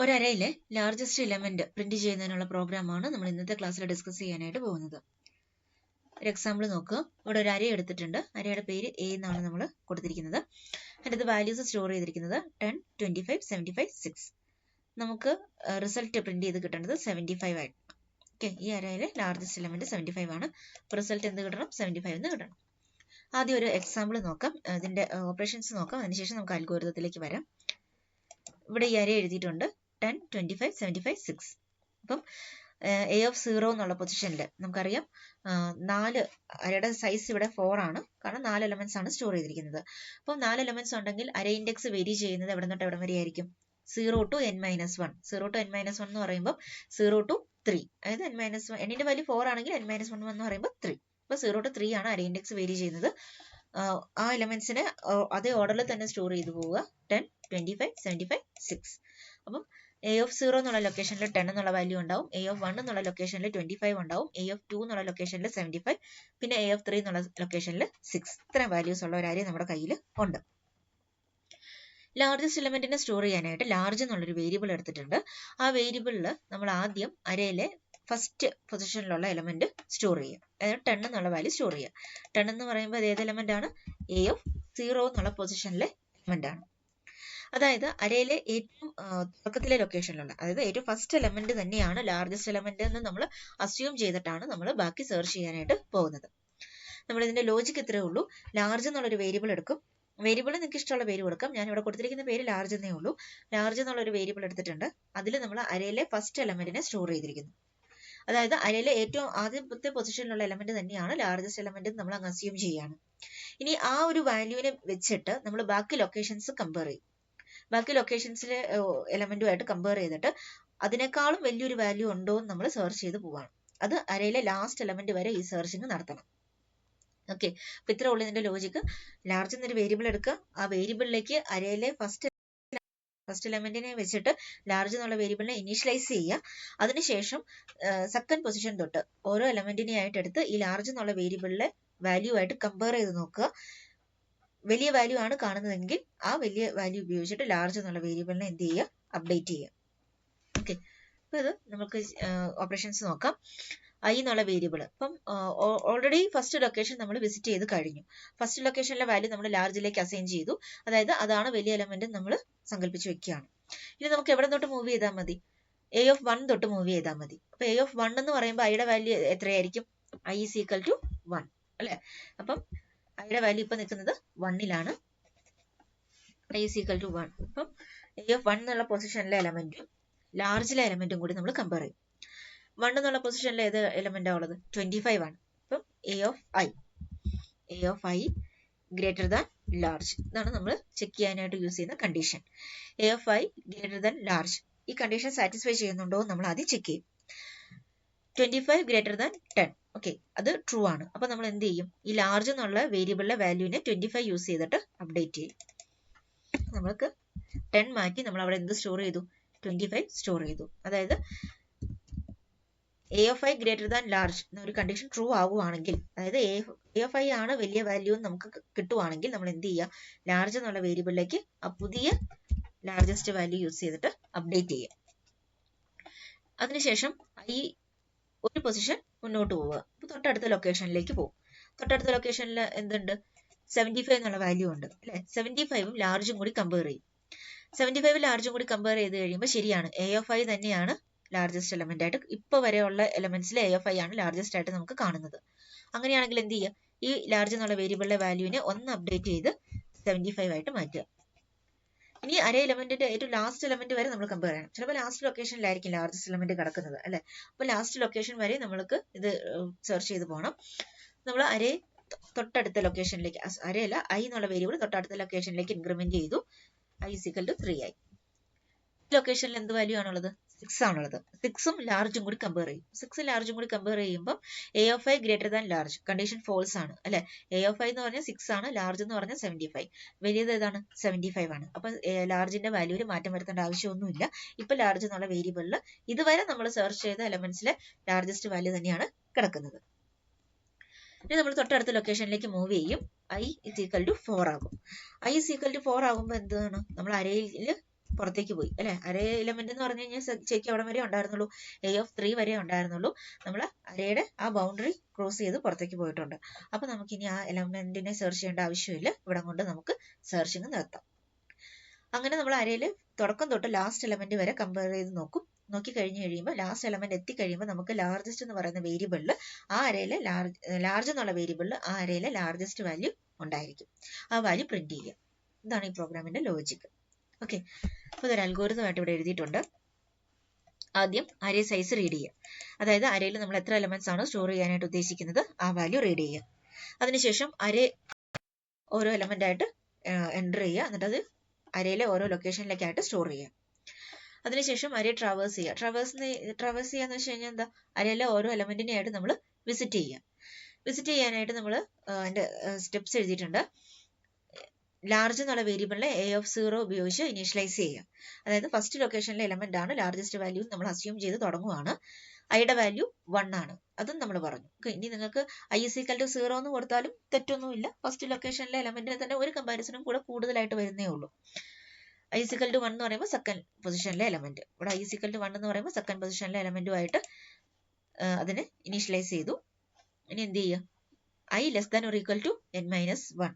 ഒരു അറയിലെ largest element print ചെയ്യുന്നതിനുള്ള പ്രോഗ്രാമാണ് നമ്മൾ ഇന്നത്തെ ക്ലാസ്സിൽ ഡിസ്കസ് ചെയ്യാനായിട്ട് പോകുന്നത്. ഒരു എക്സാമ്പിൾ നോക്കുക. ഇവിടെ ഒരു അര എടുത്തിട്ടുണ്ട്. അരയുടെ പേര് എ എന്നാണ് നമ്മൾ കൊടുത്തിരിക്കുന്നത്. അതിനകത്ത് വാല്യൂസ് സ്റ്റോർ ചെയ്തിരിക്കുന്നത് 10, 25, 75, 6. നമുക്ക് റിസൾട്ട് പ്രിന്റ് ചെയ്ത് കിട്ടേണ്ടത് 75 ആയിട്ട്. ഓക്കെ, ഈ അരയിലെ ലാർജസ്റ്റ് എലമെന്റ് 75 ആണ്. റിസൾട്ട് എന്ത് കിട്ടണം? 75 എന്ന് കിട്ടണം. ആദ്യം ഒരു എക്സാമ്പിൾ നോക്കാം, ഇതിന്റെ ഓപ്പറേഷൻസ് നോക്കാം, അതിനുശേഷം നമുക്ക് അൽഗോരിതത്തിലേക്ക് വരാം. ഇവിടെ ഈ അര എഴുതിയിട്ടുണ്ട് 10, 25, 75, 6. അപ്പം എ ഓഫ് 0 എന്നുള്ള പൊസിഷനിൽ നമുക്കറിയാം 4 അരയുടെ സൈസ് ഇവിടെ 4 ആണ്, കാരണം 4 എലമെന്റ്സ് ആണ് സ്റ്റോർ ചെയ്തിരിക്കുന്നത്. അപ്പം 4 എലമെന്റ്സ് ഉണ്ടെങ്കിൽ അര ഇൻഡെക്സ് വേരി ചെയ്യുന്നത് എവിടെ തൊട്ട് എവിടെ വരെ ആയിരിക്കും? 0 to n-1. 0 to n-1 എന്ന് പറയുമ്പോൾ 0 to 3, അതായത് n-1 എന്നിന്റെ വാല്യൂ 4 ആണെങ്കിൽ n-1 എന്ന് പറയുമ്പോൾ 3. അപ്പോൾ 0 to 3 ആണ് അര ഇൻഡെക്സ് വേരി ചെയ്യുന്നത്. ആ എലമെന്റ്സിനെ അതേ ഓർഡറിൽ തന്നെ സ്റ്റോർ ചെയ്തു പോവുക. 10, 25, 75, 6. അപ്പം എ ഓഫ് 0 എന്നുള്ള ലൊക്കേഷനിൽ 10 എന്നുള്ള വാല്യൂ ഉണ്ടാവും, എ ഓഫ് 1 എന്നുള്ള ലൊക്കേഷനിൽ 25 ഉണ്ടാവും, എ ഓഫ് 2 എന്നുള്ള ലൊക്കേഷനിൽ 75, പിന്നെ എ ഓഫ് 3 എന്നുള്ള ലൊക്കേഷനിൽ 6. ഇത്രയും വാല്യൂസ് ഉള്ള ഒരു അറേ നമ്മുടെ കയ്യിൽ ഉണ്ട്. ലാർജസ്റ്റ് എലമെന്റിനെ സ്റ്റോർ ചെയ്യാനായിട്ട് ലാർജ് എന്നുള്ളൊരു വേരിയബിൾ എടുത്തിട്ടുണ്ട്. ആ വേരിയബിളിൽ നമ്മൾ ആദ്യം അരയിലെ ഫസ്റ്റ് പൊസിഷനിലുള്ള എലമെന്റ് സ്റ്റോർ ചെയ്യും, അതായത് 10 എന്നുള്ള വാല്യൂ സ്റ്റോർ ചെയ്യുക. 10 എന്ന് പറയുമ്പോൾ അത് ഏത് എലമെന്റ് ആണ്? എ ഓഫ് 0 എന്നുള്ള പൊസിഷനിലെ എലമെന്റ് ആണ്. അതായത് അരയിലെ ഏറ്റവും തുടക്കത്തിലെ ലൊക്കേഷനിലുള്ള, അതായത് ഏറ്റവും ഫസ്റ്റ് എലമെന്റ് തന്നെയാണ് ലാർജസ്റ്റ് എലമെന്റ് എന്ന് നമ്മൾ അസ്യൂം ചെയ്തിട്ടാണ് നമ്മൾ ബാക്കി സെർച്ച് ചെയ്യാനായിട്ട് പോകുന്നത്. നമ്മൾ ഇതിന്റെ ലോജിക്ക് ഇത്രയേ ഉള്ളൂ. ലാർജ് എന്നുള്ളൊരു വേരിയബിൾ എടുക്കും. വേരിയബിൾ നിങ്ങൾക്ക് ഇഷ്ടമുള്ള പേര് കൊടുക്കാം. ഞാൻ ഇവിടെ കൊടുത്തിരിക്കുന്ന പേര് ലാർജ് എന്നേ ഉള്ളൂ. ലാർജ് എന്നുള്ളൊരു വേരിയബിൾ എടുത്തിട്ടുണ്ട്. അതിൽ നമ്മൾ അരയിലെ ഫസ്റ്റ് എലമെന്റിനെ സ്റ്റോർ ചെയ്തിരിക്കുന്നു. അതായത് അരയിലെ ഏറ്റവും ആദ്യത്തെ പൊസിഷനിലുള്ള എലമെന്റ് തന്നെയാണ് ലാർജസ്റ്റ് എലമെന്റ് നമ്മൾ അങ്ങ് അസ്യൂം ചെയ്യാണ്. ഇനി ആ ഒരു വാല്യൂവിനെ വെച്ചിട്ട് നമ്മൾ ബാക്കി ലൊക്കേഷൻസ് കമ്പയർ ചെയ്യും. ബാക്കി ലൊക്കേഷൻസിലെ എലമെന്റുമായിട്ട് കമ്പയർ ചെയ്തിട്ട് അതിനേക്കാളും വലിയൊരു വാല്യൂ ഉണ്ടോ എന്ന് നമ്മൾ സെർച്ച് ചെയ്ത് പോവാണ്. അത് അരയിലെ ലാസ്റ്റ് എലമെന്റ് വരെ ഈ സെർച്ചിങ് നടത്തണം. ഓക്കെ, അപ്പൊ ഇത്ര ഉള്ളൂ ഇതിന്റെ ലോജിക്ക്. ലാർജ് എന്നൊരു വേരിയബിൾ എടുക്കുക. ആ വേരിയബിളിലേക്ക് അരയിലെ ഫസ്റ്റ് എലമെന്റിനെ വെച്ചിട്ട് ലാർജ് എന്നുള്ള വേരിയബിളിനെ ഇനീഷ്യലൈസ് ചെയ്യുക. അതിനുശേഷം സെക്കൻഡ് പൊസിഷൻ തൊട്ട് ഓരോ എലമെന്റിനെ ആയിട്ട് എടുത്ത് ഈ ലാർജ് എന്നുള്ള വേരിയബിളിലെ വാല്യൂ ആയിട്ട് കമ്പയർ ചെയ്ത് നോക്കുക. വലിയ വാല്യൂ ആണ് കാണുന്നതെങ്കിൽ ആ വലിയ വാല്യൂ ഉപയോഗിച്ചിട്ട് ലാർജ് എന്നുള്ള വേരിയബിളിനെ എന്ത് ചെയ്യുക? അപ്ഡേറ്റ് ചെയ്യുക. ഓക്കെ, അപ്പൊ ഇത് നമുക്ക് ഓപ്പറേഷൻസ് നോക്കാം. ഐ എന്നുള്ള വേരിയബിൾ അപ്പം ഓൾറെഡി ഫസ്റ്റ് ലൊക്കേഷൻ നമ്മൾ വിസിറ്റ് ചെയ്ത് കഴിഞ്ഞു. ഫസ്റ്റ് ലൊക്കേഷനിലെ വാല്യൂ നമ്മൾ ലാർജിലേക്ക് അസൈൻ ചെയ്തു, അതായത് അതാണ് വലിയ എലമെന്റ് നമ്മൾ സങ്കല്പിച്ച് വെക്കുകയാണ്. ഇനി നമുക്ക് എവിടെ തൊട്ട് മൂവ് ചെയ്താൽ മതി? എ ഓഫ് 1 തൊട്ട് മൂവ് ചെയ്താൽ മതി. അപ്പൊ എ ഓഫ് 1 എന്ന് പറയുമ്പോൾ ഐയുടെ വാല്യൂ എത്രയായിരിക്കും? ഐ ഈസ് ഈക്വൽ ടു 1 അല്ലെ? അപ്പം ഐയുടെ വാല്യൂ ഇപ്പൊ നിൽക്കുന്നത് 1ലാണ്. I is equal to 1. അപ്പം എ ഓഫ് 1 എന്നുള്ള പൊസിഷനിലെ എലമെന്റും ലാർജിലെ എലമെന്റും കൂടി നമ്മൾ കമ്പയർ ചെയ്യും. 1 എന്നുള്ള പൊസിഷനിൽ ഏത് എലമെന്റ് ഉള്ളത്? 25 ആണ്. അപ്പം A of I greater than large, ഇതാണ് നമ്മൾ ചെക്ക് ചെയ്യാനായിട്ട് യൂസ് ചെയ്യുന്ന condition. A of I greater than large, ഈ കണ്ടീഷൻ സാറ്റിസ്ഫൈ ചെയ്യുന്നുണ്ടോ നമ്മൾ ആദ്യം ചെക്ക് ചെയ്യും. 25 ഗ്രേറ്റർ ദാൻ 10, ഓക്കെ, അത് ട്രൂ ആണ്. അപ്പൊ നമ്മൾ എന്ത് ചെയ്യും? ഈ ലാർജ് എന്നുള്ള വേരിയബിളിലെ വാല്യൂവിനെ 25 യൂസ് ചെയ്തിട്ട് അപ്ഡേറ്റ് ചെയ്യും. നമ്മൾക്ക് 10 മാറ്റി നമ്മൾ അവിടെ എന്ത് സ്റ്റോർ ചെയ്തു? 25 സ്റ്റോർ ചെയ്തു. അതായത് A of I greater than large എന്നൊരു കണ്ടീഷൻ ട്രൂ ആവുകയാണെങ്കിൽ, അതായത് എ ഓഫ് ഐ ആണ് വലിയ വാല്യൂ നമുക്ക് കിട്ടുവാണെങ്കിൽ നമ്മൾ എന്ത് ചെയ്യുക? ലാർജ് എന്നുള്ള വേരിയബിളിലേക്ക് ആ പുതിയ ലാർജസ്റ്റ് വാല്യൂ യൂസ് ചെയ്തിട്ട് അപ്ഡേറ്റ് ചെയ്യുക. അതിനുശേഷം ഐ ഒരു പൊസിഷൻ മുന്നോട്ട് പോവുക. അപ്പൊ തൊട്ടടുത്ത ലൊക്കേഷനിലേക്ക് പോകും. തൊട്ടടുത്ത ലൊക്കേഷനിൽ എന്തുണ്ട്? 75 എന്നുള്ള വാല്യൂ ഉണ്ട് അല്ലെ? 75ഉം ലാർജും കൂടി കമ്പയർ ചെയ്യും. 75 ലാർജും കൂടി കമ്പയർ ചെയ്ത് കഴിയുമ്പോൾ ശരിയാണ്, എ ഓഫ് ഐ തന്നെയാണ് ലാർജസ്റ്റ് എലമെന്റ് ആയിട്ട് ഇപ്പൊ വരെയുള്ള എലമെന്റ്സിലെ എ ഓഫ് ഐ ആണ് ലാർജസ്റ്റ് ആയിട്ട് നമുക്ക് കാണുന്നത്. അങ്ങനെയാണെങ്കിൽ എന്ത് ചെയ്യുക? ഈ ലാർജ് എന്നുള്ള വേരിയബിളിലെ വാല്യൂവിനെ ഒന്ന് അപ്ഡേറ്റ് ചെയ്ത് 75 ആയിട്ട് മാറ്റുക. ഇനി അരേ എലമെന്റിന്റെ ഏറ്റവും ലാസ്റ്റ് എലമെന്റ് വരെ നമ്മൾ കമ്പയർ ചെയ്യണം. ചിലപ്പോൾ ലാസ്റ്റ് ലൊക്കേഷനിലായിരിക്കും ലാർജസ്റ്റ് എലമെന്റ് കിടക്കുന്നത് അല്ലെ? അപ്പൊ ലാസ്റ്റ് ലൊക്കേഷൻ വരെ നമ്മൾക്ക് ഇത് സെർച്ച് ചെയ്ത് പോകണം. നമ്മൾ അരേ തൊട്ടടുത്ത ലൊക്കേഷനിലേക്ക്, അരയല്ല ഐ എന്നുള്ള വേരിയബിൾ തൊട്ടടുത്ത ലൊക്കേഷനിലേക്ക് ഇൻക്രിമെന്റ് ചെയ്തു. ഐ ഈസ് ഈക്വൽ ടു 3 ആയി. ലൊക്കേഷനിൽ എന്ത് വാല്യൂ ആണുള്ളത്? 6 ആണുള്ളത്. 6ഉം ലാർജും കൂടി കമ്പയർ ചെയ്യും. 6 ലാർജും കൂടി കമ്പയർ ചെയ്യുമ്പോൾ A of I greater than large, condition false ആണ് അല്ലെ? എ ഓഫ് ഐ എന്ന് പറഞ്ഞാൽ 6 ആണ്, ലാർജ് എന്ന് പറഞ്ഞാൽ 75. വലിയത് ഏതാണ്? 75 ആണ്. അപ്പൊ ലാർജിന്റെ വാല്യൂവിൽ മാറ്റം വരുത്തേണ്ട ആവശ്യമൊന്നുമില്ല. ഇപ്പൊ ലാർജ് എന്നുള്ള വേരിയബിളിൽ ഇതുവരെ നമ്മൾ സെർച്ച് ചെയ്ത എലമെന്റ്സിലെ ലാർജസ്റ്റ് വാല്യൂ തന്നെയാണ് കിടക്കുന്നത്. ഇനി നമ്മൾ തൊട്ടടുത്ത ലൊക്കേഷനിലേക്ക് മൂവ് ചെയ്യും. ഐ ഇസ് ഈക്വൽ ടു 4 ആകും. ഐ ഇസ് ഈക്വൽ ടു 4 ആകുമ്പോൾ എന്താണ്? നമ്മൾ അരയിൽ പുറത്തേക്ക് പോയി അല്ലെ. അരേ എലമെന്റ് എന്ന് പറഞ്ഞു കഴിഞ്ഞാൽ ചെക്ക് അവിടെ വരെ ഉണ്ടായിരുന്നുള്ളൂ, A(3) വരെ ഉണ്ടായിരുന്നുള്ളൂ. നമ്മൾ അരയുടെ ആ ബൗണ്ടറി ക്രോസ് ചെയ്ത് പുറത്തേക്ക് പോയിട്ടുണ്ട്. അപ്പൊ നമുക്ക് ഇനി ആ എലമെന്റിനെ സെർച്ച് ചെയ്യേണ്ട ആവശ്യമില്ല, ഇവിടെ കൊണ്ട് നമുക്ക് സെർച്ചിങ് നിർത്താം. അങ്ങനെ നമ്മൾ അരയിൽ തുടക്കം തൊട്ട് ലാസ്റ്റ് എലമെന്റ് വരെ കമ്പയർ ചെയ്ത് നോക്കും. നോക്കി കഴിഞ്ഞ് കഴിയുമ്പോൾ ലാസ്റ്റ് എലമെന്റ് എത്തിക്കഴിയുമ്പോൾ നമുക്ക് ലാർജസ്റ്റ് എന്ന് പറയുന്ന വേരിയബിളിൽ ആ അരയിലെ ലാർജ് എന്നുള്ള വേരിയബിളിൽ ആ അരയിലെ ലാർജസ്റ്റ് വാല്യൂ ഉണ്ടായിരിക്കും. ആ വാല്യൂ പ്രിന്റ് ചെയ്യുക. ഇതാണ് ഈ പ്രോഗ്രാമിന്റെ ലോജിക്. ഓക്കെ, അപ്പോൾ ഇതൊരു അൽഗോരിതമായിട്ട് ഇവിടെ എഴുതിയിട്ടുണ്ട്. ആദ്യം അരേ സൈസ് റീഡ് ചെയ്യുക, അതായത് അരയിൽ നമ്മൾ എത്ര എലമെന്റ്സ് ആണ് സ്റ്റോർ ചെയ്യാനായിട്ട് ഉദ്ദേശിക്കുന്നത് ആ വാല്യൂ റീഡ് ചെയ്യുക. അതിനുശേഷം അരേ ഓരോ എലമെന്റ് ആയിട്ട് എൻ്റർ ചെയ്യുക, എന്നിട്ട് അത് അരയിലെ ഓരോ ലൊക്കേഷനിലേക്കായിട്ട് സ്റ്റോർ ചെയ്യുക. അതിനുശേഷം അരേ ട്രാവേഴ്സ് ചെയ്യുക. ട്രാവേഴ്സ് ചെയ്യാന്ന് വെച്ച് കഴിഞ്ഞാൽ എന്താ, അരയിലെ ഓരോ എലമെന്റിനെ ആയിട്ട് നമ്മൾ വിസിറ്റ് ചെയ്യുക. വിസിറ്റ് ചെയ്യാനായിട്ട് നമ്മൾ അതിന്റെ സ്റ്റെപ്സ് എഴുതിയിട്ടുണ്ട്. ലാർജ് എന്നുള്ള വേരിയബിളിനെ A(0) ഉപയോഗിച്ച് ഇനീഷ്യലൈസ് ചെയ്യുക. അതായത് ഫസ്റ്റ് ലൊക്കേഷനിലെ എലമെന്റ് ആണ് ലാർജസ്റ്റ് വാല്യൂ നമ്മൾ അസ്യൂം ചെയ്ത് തുടങ്ങുവാണ്. ഐയുടെ വാല്യൂ 1 ആണ്, അതും നമ്മൾ പറഞ്ഞു. ഇനി നിങ്ങൾക്ക് I = 0 എന്ന് കൊടുത്താലും തെറ്റൊന്നുമില്ല. ഫസ്റ്റ് ലൊക്കേഷനിലെ എലമെന്റിന് തന്നെ ഒരു കമ്പാരിസണും കൂടെ കൂടുതലായിട്ട് വരുന്നേ ഉള്ളൂ. I = 1 എന്ന് പറയുമ്പോൾ സെക്കൻഡ് പൊസിഷനിലെ എലമെന്റ്, ഇവിടെ I = 1 എന്ന് പറയുമ്പോൾ സെക്കൻഡ് പൊസിഷനിലെ എലമെന്റുമായിട്ട് അതിനെ ഇനീഷ്യലൈസ് ചെയ്തു. ഇനി എന്ത് ചെയ്യുക, I <= n-1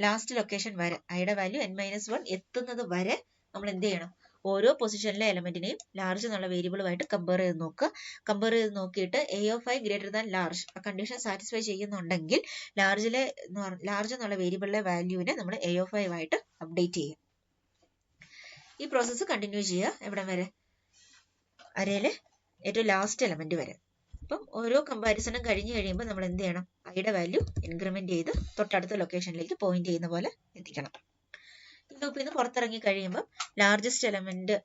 ലാസ്റ്റ് ലൊക്കേഷൻ വരെ ഐയുടെ വാല്യൂ n-1 എത്തുന്നത് വരെ നമ്മൾ എന്ത് ചെയ്യണം, ഓരോ പൊസിഷനിലെ എലമെന്റിനെയും ലാർജ് എന്നുള്ള വേരിയബിളുമായിട്ട് കമ്പയർ ചെയ്ത് നോക്കുക. കമ്പയർ ചെയ്ത് നോക്കിയിട്ട് A(i) > ലാർജ് ആ കണ്ടീഷൻ സാറ്റിസ്ഫൈ ചെയ്യുന്നുണ്ടെങ്കിൽ ലാർജ് എന്നുള്ള വേരിയബിളിലെ വാല്യൂവിനെ നമ്മൾ A(i) ആയിട്ട് അപ്ഡേറ്റ് ചെയ്യും. ഈ പ്രോസസ്സ് കണ്ടിന്യൂ ചെയ്യുക എവിടെ വരെ, അരയിലെ ഏറ്റവും ലാസ്റ്റ് എലമെന്റ് വരെ. അപ്പം ഓരോ കമ്പാരിസണും കഴിഞ്ഞ് കഴിയുമ്പോൾ നമ്മൾ എന്ത് ചെയ്യണം, ഐയുടെ വാല്യൂ ഇൻക്രിമെന്റ് ചെയ്ത് തൊട്ടടുത്ത ലൊക്കേഷനിലേക്ക് പോയിന്റ് ചെയ്യുന്ന പോലെ എത്തിക്കണം. ഈ ലൂപ്പിൽ നിന്ന് പുറത്തിറങ്ങി കഴിയുമ്പോൾ ലാർജസ്റ്റ് എലമെന്റ്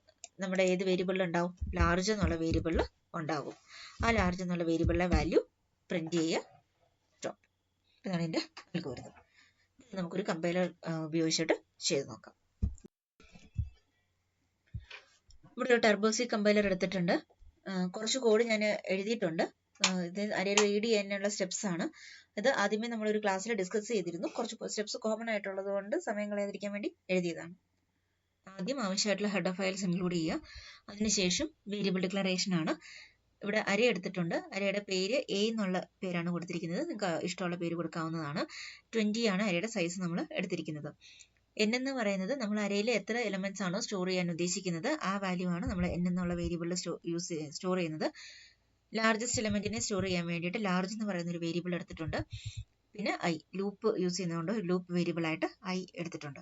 നമ്മുടെ ഏത് വേരിയബിളിൽ ഉണ്ടാവും, ലാർജ് എന്നുള്ള വേരിയബിളിൽ ഉണ്ടാവും. ആ ലാർജ് എന്നുള്ള വേരിയബിളിലെ വാല്യൂ പ്രിന്റ് ചെയ്യുക, സ്റ്റോപ്പ്. ഇതാണ് ഇതിന്റെ അൽഗോരിതം. നമുക്കൊരു കമ്പൈലർ ഉപയോഗിച്ചിട്ട് ചെയ്ത് നോക്കാം. ഇവിടെ ഒരു ടർബോസി കമ്പൈലർ എടുത്തിട്ടുണ്ട്. കുറച്ച് കോഡ് ഞാൻ എഴുതിയിട്ടുണ്ട്. ഇത് അരയിൽ റീഡ് ചെയ്യാനുള്ള സ്റ്റെപ്സ് ആണ്. ഇത് ആദ്യമേ നമ്മളൊരു ക്ലാസ്സിൽ ഡിസ്കസ് ചെയ്തിരുന്നു. കുറച്ച് സ്റ്റെപ്സ് കോമൺ ആയിട്ടുള്ളത് കൊണ്ട് സമയം കളയാതിരിക്കാൻ വേണ്ടി എഴുതിയതാണ്. ആദ്യം ആവശ്യമായിട്ടുള്ള ഹെഡർ ഫയൽസ് ഇൻക്ലൂഡ് ചെയ്യുക. അതിനുശേഷം വേരിയബിൾ ഡിക്ലറേഷൻ ആണ്. ഇവിടെ അര എടുത്തിട്ടുണ്ട്. അരയുടെ പേര് A എന്നുള്ള പേരാണ് കൊടുത്തിരിക്കുന്നത്. നിങ്ങൾക്ക് ഇഷ്ടമുള്ള പേര് കൊടുക്കാവുന്നതാണ്. 20 ആണ് അരയുടെ സൈസ് നമ്മൾ എടുത്തിരിക്കുന്നത്. n എന്ന് പറയുന്നത് നമ്മൾ അരയിൽ എത്ര എലമെന്റ്സ് ആണോ സ്റ്റോർ ചെയ്യാൻ ഉദ്ദേശിക്കുന്നത് ആ വാല്യൂ ആണ് നമ്മൾ n എന്നുള്ള വേരിയബിളിൽ സ്റ്റോർ ചെയ്യുന്നത്. ലാർജസ്റ്റ് എലമെന്റിനെ സ്റ്റോർ ചെയ്യാൻ വേണ്ടിയിട്ട് ലാർജ് എന്ന് പറയുന്ന ഒരു വേരിയബിൾ എടുത്തിട്ടുണ്ട്. പിന്നെ I ലൂപ്പ് യൂസ് ചെയ്യുന്നതുകൊണ്ട് ലൂപ്പ് വേരിയബിൾ ആയിട്ട് I എടുത്തിട്ടുണ്ട്.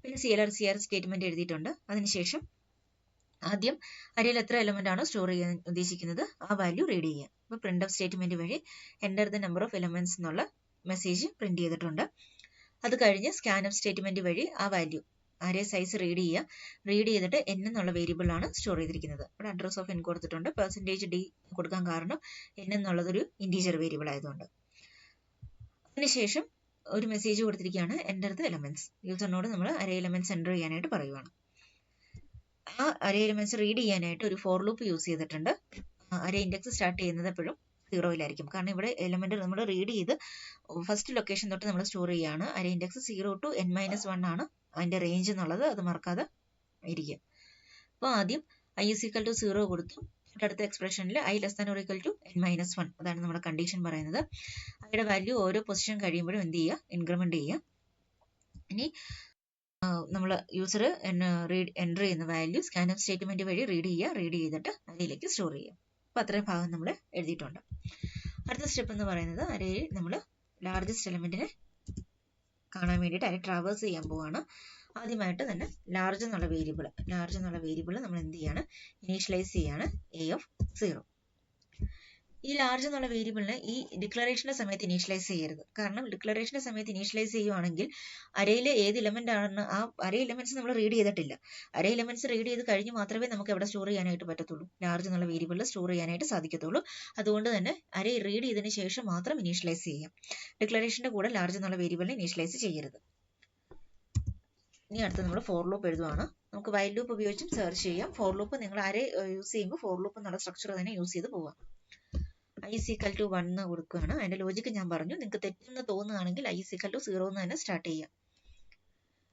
പിന്നെ CLR സ്റ്റേറ്റ്മെന്റ് എഴുതിയിട്ടുണ്ട്. അതിനുശേഷം ആദ്യം അരയിൽ എത്ര എലമെന്റ് ആണോ സ്റ്റോർ ചെയ്യാൻ ഉദ്ദേശിക്കുന്നത് ആ വാല്യൂ റീഡ് ചെയ്യുക. അപ്പോൾ printf സ്റ്റേറ്റ്മെന്റ് വഴി enter the number of elements എന്നുള്ള മെസ്സേജ് പ്രിന്റ് ചെയ്തിട്ടുണ്ട്. അത് കഴിഞ്ഞ് സ്കാൻഫ് സ്റ്റേറ്റ്മെന്റ് വഴി ആ വാല്യൂ അരേ സൈസ് റീഡ് ചെയ്യുക. റീഡ് ചെയ്തിട്ട് n എന്നുള്ള വേരിയബിൾ ആണ് സ്റ്റോർ ചെയ്തിരിക്കുന്നത്. ഇവിടെ അഡ്രസ് ഓഫ് n കൊടുത്തിട്ടുണ്ട്. %d കൊടുക്കാൻ കാരണം n എന്നുള്ളതൊരു ഇന്റീജർ വേരിയബിൾ ആയതുകൊണ്ട്. അതിനുശേഷം ഒരു മെസ്സേജ് കൊടുത്തിരിക്കുകയാണ് എൻ്റർ ദ എലമെന്റ്സ്. യൂസറിനോട് നമ്മൾ അരേ എലമെന്റ്സ് എൻ്റർ ചെയ്യാനായിട്ട് പറയുവാണ്. ആ അരേ എലമെന്റ്സ് റീഡ് ചെയ്യാനായിട്ട് ഒരു ഫോർ ലൂപ്പ് യൂസ് ചെയ്തിട്ടുണ്ട്. അരേ ഇൻഡെക്സ് സ്റ്റാർട്ട് ചെയ്യുന്നത് എപ്പോഴും 0-ലായിരിക്കും. കാരണം ഇവിടെ എലമെന്റ് നമ്മൾ റീഡ് ചെയ്ത് ഫസ്റ്റ് ലൊക്കേഷൻ തൊട്ട് നമ്മൾ സ്റ്റോർ ചെയ്യുകയാണ്. അരേ ഇൻഡെക്സ് 0 to n-1 ആണ് അതിന്റെ റേഞ്ച് എന്നുള്ളത്, അത് മറക്കാതെ ഇരിക്കുക. അപ്പോൾ ആദ്യം I = 0 കൊടുത്തു. തൊട്ടടുത്ത എക്സ്പ്രഷനിൽ I <= n-1 അതാണ് നമ്മുടെ കണ്ടീഷൻ പറയുന്നത്. അതിയുടെ വാല്യൂ ഓരോ പൊസിഷൻ കഴിയുമ്പോഴും എന്ത് ചെയ്യുക, ഇൻക്രിമെന്റ് ചെയ്യുക. ഇനി നമ്മൾ യൂസർ എൻ്റർ ചെയ്യുന്ന വാല്യൂ സ്കാൻഫ് സ്റ്റേറ്റ്മെന്റ് വഴി റീഡ് ചെയ്യുക. റീഡ് ചെയ്തിട്ട് അരയിലേക്ക് സ്റ്റോർ ചെയ്യുക. അപ്പോൾ അത്രയും ഭാഗം നമ്മൾ എഴുതിയിട്ടുണ്ട്. അടുത്ത സ്റ്റെപ്പ് എന്ന് പറയുന്നത് അരയിൽ നമ്മൾ ലാർജസ്റ്റ് എലമെന്റിനെ കാണാൻ വേണ്ടിയിട്ട് അരേ ട്രാവേഴ്സ് ചെയ്യാൻ പോവാണ്. ആദ്യമായിട്ട് തന്നെ ലാർജ് എന്നുള്ള വേരിയബിൾ നമ്മൾ എന്ത് ചെയ്യാണ്, ഇനീഷ്യലൈസ് ചെയ്യാണ് A(0). ഈ ലാർജ് എന്നുള്ള വേരിയബിളിനെ ഈ ഡിക്ലറേഷന്റെ സമയത്ത് ഇനീഷ്യലൈസ് ചെയ്യരുത്. കാരണം ഡിക്ലറേഷന്റെ സമയത്ത് ഇനീഷ്യലൈസ് ചെയ്യുവാണെങ്കിൽ അരയിലെ ഏത് എലമെന്റ് ആണെന്ന് ആ അരേ എലമെന്റ്സ് നമ്മൾ റീഡ് ചെയ്തിട്ടില്ല. അരേ എലമെന്റ്സ് റീഡ് ചെയ്ത് കഴിഞ്ഞ് മാത്രമേ നമുക്ക് എവിടെ സ്റ്റോർ ചെയ്യാനായിട്ട് പറ്റത്തുള്ളൂ, ലാർജ് എന്നുള്ള വേരിയബിളിൽ സ്റ്റോർ ചെയ്യാനായിട്ട് സാധിക്കത്തുള്ളൂ. അതുകൊണ്ട് തന്നെ അരേ റീഡ് ചെയ്തതിന് ശേഷം മാത്രം ഇനീഷ്യലൈസ് ചെയ്യാം. ഡിക്ലറേഷന്റെ കൂടെ ലാർജ് എന്നുള്ള വേരിയബിളിനെ ഇനീഷ്യലൈസ് ചെയ്യരുത്. ഇനി അടുത്ത് നമ്മൾ ഫോർ ലൂപ്പ് എഴുതുവാണ്. നമുക്ക് വൈൽ ലൂപ്പ് ഉപയോഗിച്ചും സെർച്ച് ചെയ്യാം. ഫോർ ലൂപ്പ് നിങ്ങൾ അരേ യൂസ് ചെയ്യുമ്പോൾ ഫോർ ലൂപ്പ് എന്നുള്ള സ്ട്രക്ചർ തന്നെ യൂസ് ചെയ്ത് പോവാം. I = 1 കൊടുക്കുകയാണ്. അതിന്റെ ലോജിക്ക് ഞാൻ പറഞ്ഞു. നിങ്ങൾക്ക് തെറ്റെന്ന് തോന്നുകയാണെങ്കിൽ I = 0 എന്ന് തന്നെ സ്റ്റാർട്ട് ചെയ്യാം.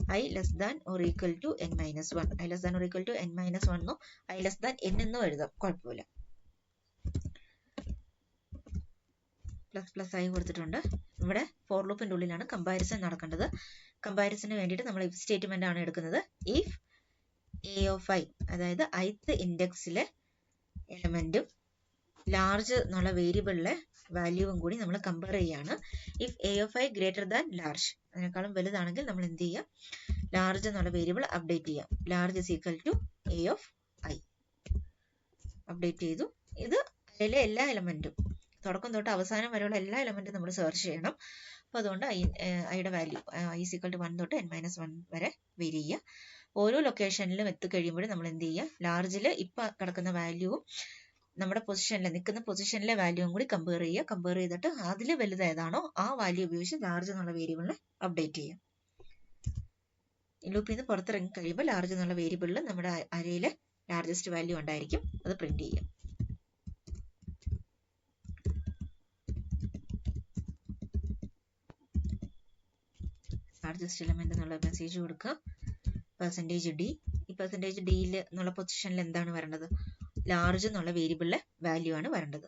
i less than or equal to n minus 1. i less than or equal to n minus 1 എന്നോ i less than n എന്നോ എഴുതാം, കുഴപ്പമില്ല. പ്ലസ് പ്ലസ് ആയി കൊടുത്തിട്ടുണ്ട്. ഇവിടെ ഫോർ ലൂപ്പിന്റെ ഉള്ളിലാണ് കമ്പാരിസൺ നടക്കേണ്ടത്. കമ്പാരിസന് വേണ്ടിയിട്ട് നമ്മൾ ഇഫ് സ്റ്റേറ്റ്മെന്റ് ആണ് എടുക്കുന്നത്. ഇഫ് a of i, അതായത് ith ഇൻഡെക്സിലെ എലമെന്റും ലാർജ് എന്നുള്ള വേരിയബിളിലെ വാല്യൂവും കൂടി നമ്മൾ കമ്പയർ ചെയ്യാണ്. If a of i greater than large, അതിനേക്കാളും വലുതാണെങ്കിൽ നമ്മൾ എന്ത് ചെയ്യാം, ലാർജ് എന്നുള്ള വേരിയബിൾ അപ്ഡേറ്റ് ചെയ്യാം. Large is equal to a of i update ചെയ്തു. ഇത് അതിലെ എല്ലാ എലമെന്റും തുടക്കം തൊട്ട് അവസാനം വരെയുള്ള എല്ലാ എലമെന്റും നമ്മൾ സെർച്ച് ചെയ്യണം. അപ്പോൾ അതുകൊണ്ട് ഐയുടെ value i is equal to 1 തൊട്ട് n minus 1 വരെ വേരി ചെയ്യുക. ഓരോ ലൊക്കേഷനിലും എത്തിക്കഴിയുമ്പോഴും നമ്മൾ എന്ത് ചെയ്യുക, ലാർജിൽ ഇപ്പം കിടക്കുന്ന വാല്യൂവും നമ്മുടെ പൊസിഷനിൽ നിൽക്കുന്ന പൊസിഷനിലെ വാല്യൂവും കൂടി കമ്പയർ ചെയ്യുക. കമ്പയർ ചെയ്തിട്ട് അതിൽ വലുത് ഏതാണോ ആ വാല്യൂ ഉപയോഗിച്ച് ലാർജ് എന്നുള്ള വേരിയബിളിനെ അപ്ഡേറ്റ് ചെയ്യുക. ലൂപ്പിൽ നിന്ന് പുറത്തിറങ്ങി കഴിയുമ്പോൾ ലാർജ് എന്നുള്ള വേരിയബിളിൽ നമ്മുടെ അരയിലെ ലാർജസ്റ്റ് വാല്യൂ ഉണ്ടായിരിക്കും, അത് പ്രിന്റ് ചെയ്യുക. ലാർജസ്റ്റ് എലമെന്റ് എന്നുള്ള മെസ്സേജ് കൊടുക്കുക. പെർസെൻറ്റേജ് ഡി, ഈ പെർസെൻറ്റേജ് ഡിയിൽ എന്നുള്ള പൊസിഷനിൽ എന്താണ് വരേണ്ടത്, ലാർജ് എന്നുള്ള വേരിയബിളിലെ വാല്യൂ ആണ് വരേണ്ടത്.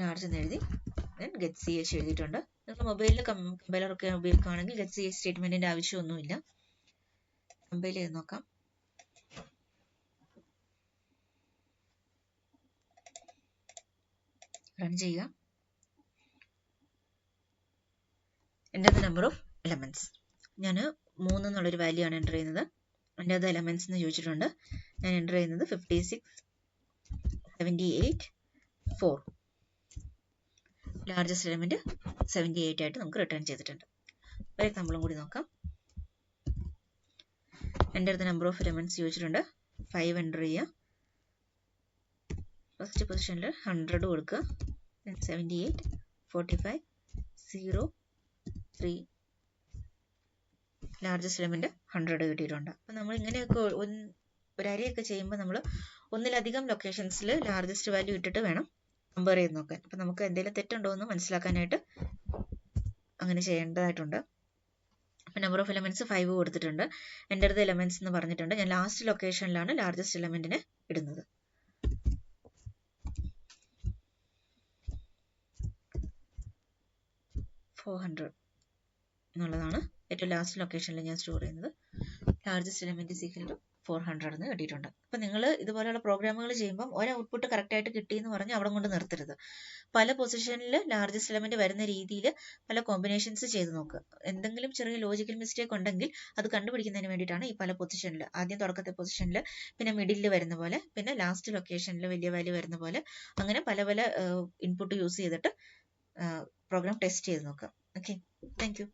ലാർജ് എന്ന് എഴുതി ഗെറ്റ് സി എച്ച് എഴുതിയിട്ടുണ്ട്. നിങ്ങൾ മൊബൈലിൽ കമ്പൈലറൊക്കെ ഉപയോഗിക്കുകയാണെങ്കിൽ ഗെറ്റ് സി എച്ച് സ്റ്റേറ്റ്മെന്റിന്റെ ആവശ്യമൊന്നുമില്ല. കമ്പൈൽ ചെയ്ത് നോക്കാം. റൺ ചെയ്യുക. എൻ്റെ നമ്പർ ഓഫ് എലമെന്റ്സ് ഞാൻ 3 എന്നുള്ളൊരു വാല്യൂ ആണ് എൻ്റർ ചെയ്യുന്നത്. എൻ്റെ അത് എലമെന്റ്സ് എന്ന് ചോദിച്ചിട്ടുണ്ട്. ഞാൻ എൻ്റർ ചെയ്യുന്നത് 56, 78, 4. ലാർജസ്റ്റ് എലമെന്റ് 78 ആയിട്ട് നമുക്ക് റിട്ടേൺ ചെയ്തിട്ടുണ്ട്. ഒരു എക്സാമ്പിളും കൂടി നോക്കാം. എൻ്റെ അടുത്ത് നമ്പർ ഓഫ് എലമെന്റ്സ് ചോദിച്ചിട്ടുണ്ട്. 5 എൻ്റർ ചെയ്യുക. ഫസ്റ്റ് പൊസിഷനിൽ 100 കൊടുക്കുക. 78, 45, 0, 3. ലാർജസ്റ്റ് എലമെന്റ് 100 കിട്ടിയിട്ടുണ്ട്. അപ്പം നമ്മൾ ഇങ്ങനെയൊക്കെ ഒരു അരയൊക്കെ ചെയ്യുമ്പോൾ നമ്മൾ ഒന്നിലധികം ലൊക്കേഷൻസിൽ ലാർജസ്റ്റ് വാല്യൂ ഇട്ടിട്ട് വേണം കമ്പയർ ചെയ്ത് നോക്കാൻ. അപ്പം നമുക്ക് എന്തെങ്കിലും തെറ്റുണ്ടോ എന്ന് മനസ്സിലാക്കാനായിട്ട് അങ്ങനെ ചെയ്യേണ്ടതായിട്ടുണ്ട്. അപ്പം നമ്പർ ഓഫ് എലമെന്റ്സ് 5 കൊടുത്തിട്ടുണ്ട്. എൻ്റെ അടുത്ത് എലമെന്റ്സ് എന്ന് പറഞ്ഞിട്ടുണ്ട്. ഞാൻ ലാസ്റ്റ് ലൊക്കേഷനിലാണ് ലാർജസ്റ്റ് എലമെന്റിനെ ഇടുന്നത്. എന്നുള്ളതാണ് ഏറ്റവും ലാസ്റ്റ് ലൊക്കേഷനിൽ ഞാൻ സ്റ്റോർ ചെയ്യുന്നത്. Largest element is equal to 400 എന്ന് കിട്ടിയിട്ടുണ്ട്. അപ്പം നിങ്ങൾ ഇതുപോലെയുള്ള പ്രോഗ്രാമുകൾ ചെയ്യുമ്പം ഒരു ഔട്ട്പുട്ട് കറക്റ്റായിട്ട് കിട്ടിയെന്ന് പറഞ്ഞ് അവിടെ കൊണ്ട് നിർത്തരുത്. പല പൊസിഷനിൽ ലാർജസ്റ്റ് എലമെന്റ് വരുന്ന രീതിയിൽ പല കോമ്പിനേഷൻസ് ചെയ്ത് നോക്കുക. എന്തെങ്കിലും ചെറിയ ലോജിക്കൽ മിസ്റ്റേക്ക് ഉണ്ടെങ്കിൽ അത് കണ്ടുപിടിക്കുന്നതിന് വേണ്ടിയിട്ടാണ് ഈ പല പൊസിഷനിൽ, ആദ്യം തുടക്കത്തെ പൊസിഷനിൽ, പിന്നെ മിഡിലിൽ വരുന്ന പോലെ, പിന്നെ ലാസ്റ്റ് ലൊക്കേഷനിൽ വലിയ വാല്യൂ വരുന്ന പോലെ, അങ്ങനെ പല പല ഇൻപുട്ട് യൂസ് ചെയ്തിട്ട് പ്രോഗ്രാം ടെസ്റ്റ് ചെയ്ത് നോക്കുക. Okay, thank you.